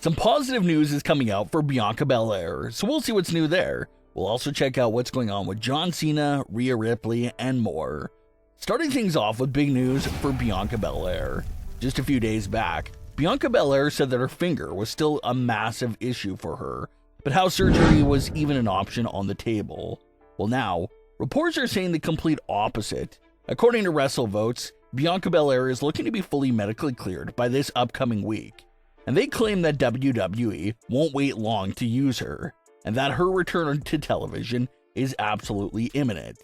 Some positive news is coming out for Bianca Belair, so we'll see what's new there. We'll also check out what's going on with John Cena, Rhea Ripley, and more. Starting things off with big news for Bianca Belair. Just a few days back, Bianca Belair said that her finger was still a massive issue for her, but how surgery was even an option on the table. Well now, reports are saying the complete opposite. According to WrestleVotes, Bianca Belair is looking to be fully medically cleared by this upcoming week, and they claim that WWE won't wait long to use her, and that her return to television is absolutely imminent.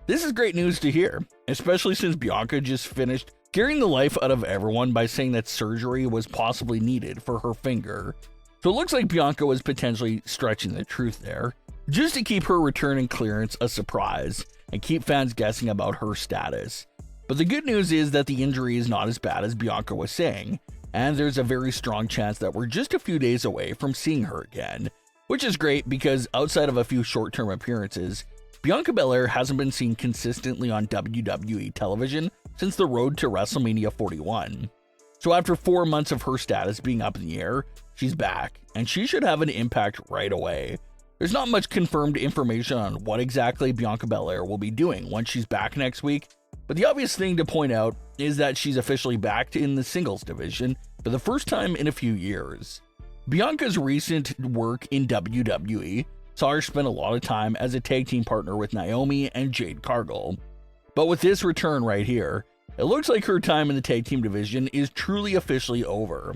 This is great news to hear, especially since Bianca just finished scaring the life out of everyone by saying that surgery was possibly needed for her finger. So it looks like Bianca was potentially stretching the truth there, just to keep her return and clearance a surprise, and keep fans guessing about her status. But the good news is that the injury is not as bad as Bianca was saying, and there's a very strong chance that we're just a few days away from seeing her again, which is great because outside of a few short-term appearances, Bianca Belair hasn't been seen consistently on WWE television since the road to WrestleMania 41. So after 4 months of her status being up in the air, she's back, and she should have an impact right away. There's not much confirmed information on what exactly Bianca Belair will be doing once she's back next week, but the obvious thing to point out is that she's officially back in the singles division for the first time in a few years. Bianca's recent work in WWE saw her spend a lot of time as a tag team partner with Naomi and Jade Cargill. But with this return right here, it looks like her time in the tag team division is truly officially over.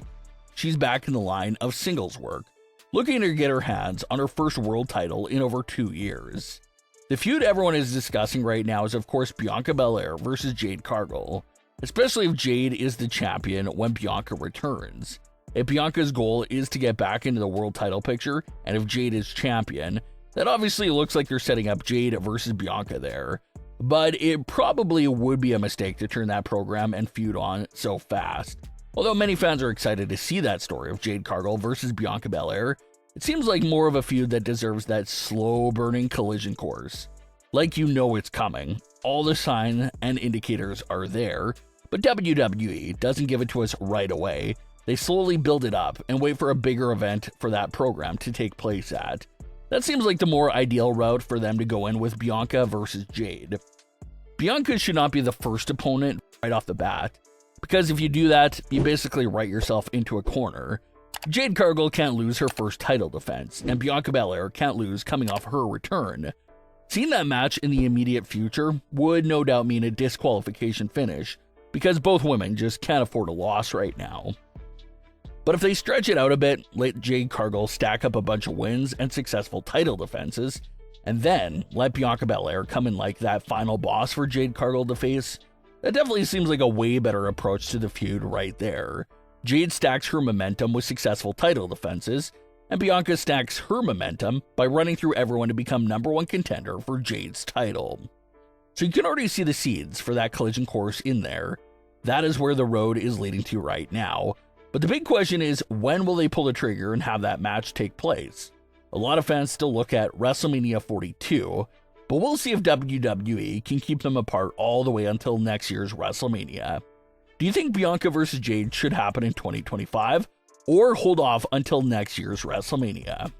She's back in the line of singles work, looking to get her hands on her first world title in over 2 years. The feud everyone is discussing right now is of course Bianca Belair versus Jade Cargill, especially if Jade is the champion when Bianca returns. If Bianca's goal is to get back into the world title picture, and if Jade is champion, that obviously looks like they're setting up Jade versus Bianca there. But it probably would be a mistake to turn that program and feud on so fast. Although many fans are excited to see that story of Jade Cargill versus Bianca Belair, it seems like more of a feud that deserves that slow-burning collision course. Like you know it's coming, all the signs and indicators are there, but WWE doesn't give it to us right away. They slowly build it up and wait for a bigger event for that program to take place at. That seems like the more ideal route for them to go in with Bianca versus Jade. Bianca should not be the first opponent right off the bat, because if you do that, you basically write yourself into a corner. Jade Cargill can't lose her first title defense, and Bianca Belair can't lose coming off her return. Seeing that match in the immediate future would no doubt mean a disqualification finish, because both women just can't afford a loss right now. But if they stretch it out a bit, let Jade Cargill stack up a bunch of wins and successful title defenses, and then let Bianca Belair come in like that final boss for Jade Cargill to face, that definitely seems like a way better approach to the feud right there. Jade stacks her momentum with successful title defenses, and Bianca stacks her momentum by running through everyone to become #1 contender for Jade's title. So you can already see the seeds for that collision course in there. That is where the road is leading to right now. But the big question is, when will they pull the trigger and have that match take place? A lot of fans still look at WrestleMania 42, but we'll see if WWE can keep them apart all the way until next year's WrestleMania. Do you think Bianca vs. Jade should happen in 2025, or hold off until next year's WrestleMania?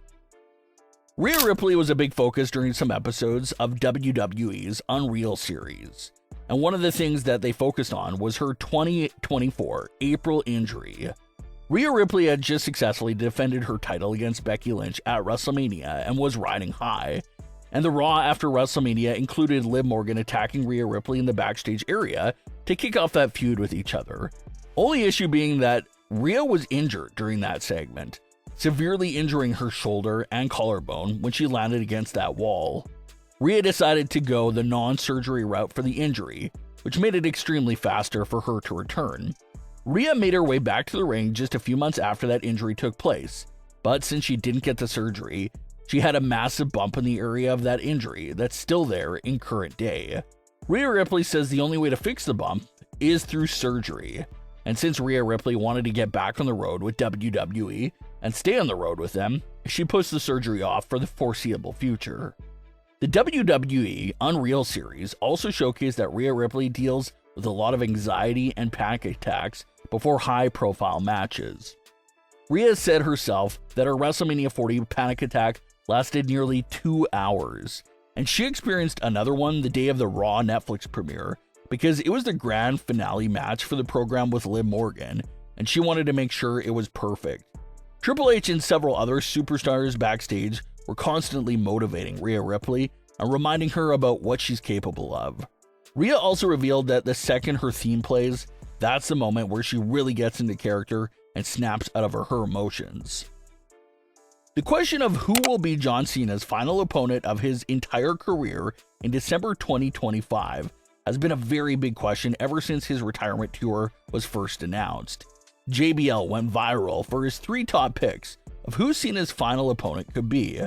Rhea Ripley was a big focus during some episodes of WWE's Unreal series, and one of the things that they focused on was her 2024 April injury. Rhea Ripley had just successfully defended her title against Becky Lynch at WrestleMania and was riding high, and the Raw after WrestleMania included Liv Morgan attacking Rhea Ripley in the backstage area to kick off that feud with each other. Only issue being that Rhea was injured during that segment, severely injuring her shoulder and collarbone when she landed against that wall. Rhea decided to go the non-surgery route for the injury, which made it extremely faster for her to return. Rhea made her way back to the ring just a few months after that injury took place, but since she didn't get the surgery, she had a massive bump in the area of that injury that's still there in current day. Rhea Ripley says the only way to fix the bump is through surgery, and since Rhea Ripley wanted to get back on the road with WWE and stay on the road with them, she pushed the surgery off for the foreseeable future. The WWE Unreal series also showcased that Rhea Ripley deals with a lot of anxiety and panic attacks before high-profile matches. Rhea said herself that her WrestleMania 40 panic attack lasted nearly 2 hours, and she experienced another one the day of the Raw Netflix premiere because it was the grand finale match for the program with Liv Morgan, and she wanted to make sure it was perfect. Triple H and several other superstars backstage were constantly motivating Rhea Ripley and reminding her about what she's capable of. Rhea also revealed that the second her theme plays, that's the moment where she really gets into character and snaps out of her emotions. The question of who will be John Cena's final opponent of his entire career in December 2025 has been a very big question ever since his retirement tour was first announced. JBL went viral for his 3 top picks of who Cena's final opponent could be.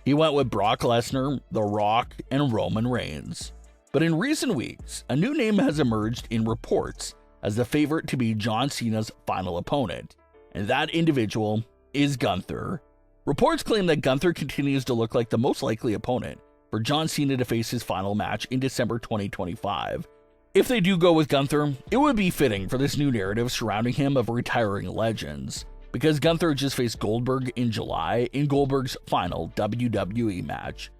He went with Brock Lesnar, The Rock, and Roman Reigns. But in recent weeks, a new name has emerged in reports as the favorite to be John Cena's final opponent, and that individual is Gunther. Reports claim that Gunther continues to look like the most likely opponent for John Cena to face his final match in December 2025. If they do go with Gunther, it would be fitting for this new narrative surrounding him of retiring legends, because Gunther just faced Goldberg in July in Goldberg's final WWE match.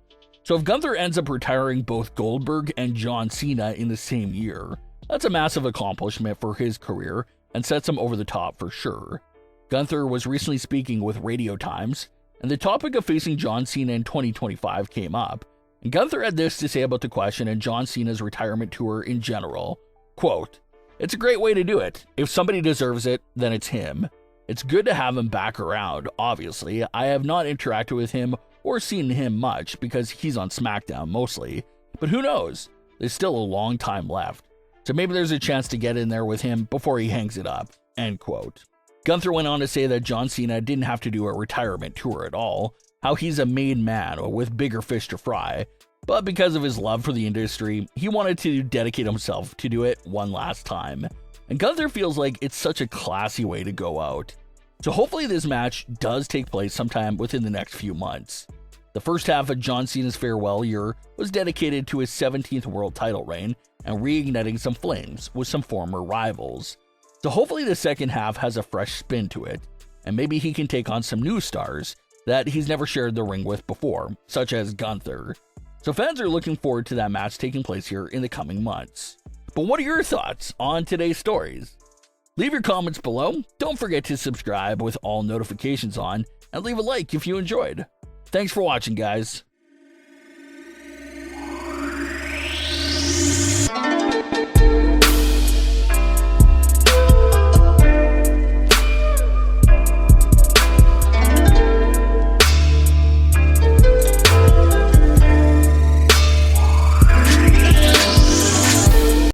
So if Gunther ends up retiring both Goldberg and John Cena in the same year, that's a massive accomplishment for his career and sets him over the top for sure. Gunther was recently speaking with Radio Times, and the topic of facing John Cena in 2025 came up. And Gunther had this to say about the question and John Cena's retirement tour in general. Quote, "It's a great way to do it. If somebody deserves it, then it's him. It's good to have him back around, obviously. I have not interacted with him or seen him much because he's on Smackdown mostly. But who knows? There's still a long time left. So maybe there's a chance to get in there with him before he hangs it up." End quote. Gunther went on to say that John Cena didn't have to do a retirement tour at all, how he's a made man with bigger fish to fry, but because of his love for the industry, he wanted to dedicate himself to do it one last time. And Gunther feels like it's such a classy way to go out. So hopefully this match does take place sometime within the next few months. The first half of John Cena's farewell year was dedicated to his 17th world title reign and reigniting some flames with some former rivals. So hopefully the second half has a fresh spin to it, and maybe he can take on some new stars that he's never shared the ring with before, such as Gunther. So fans are looking forward to that match taking place here in the coming months. But what are your thoughts on today's stories? Leave your comments below, don't forget to subscribe with all notifications on, and leave a like if you enjoyed. Thanks for watching, guys.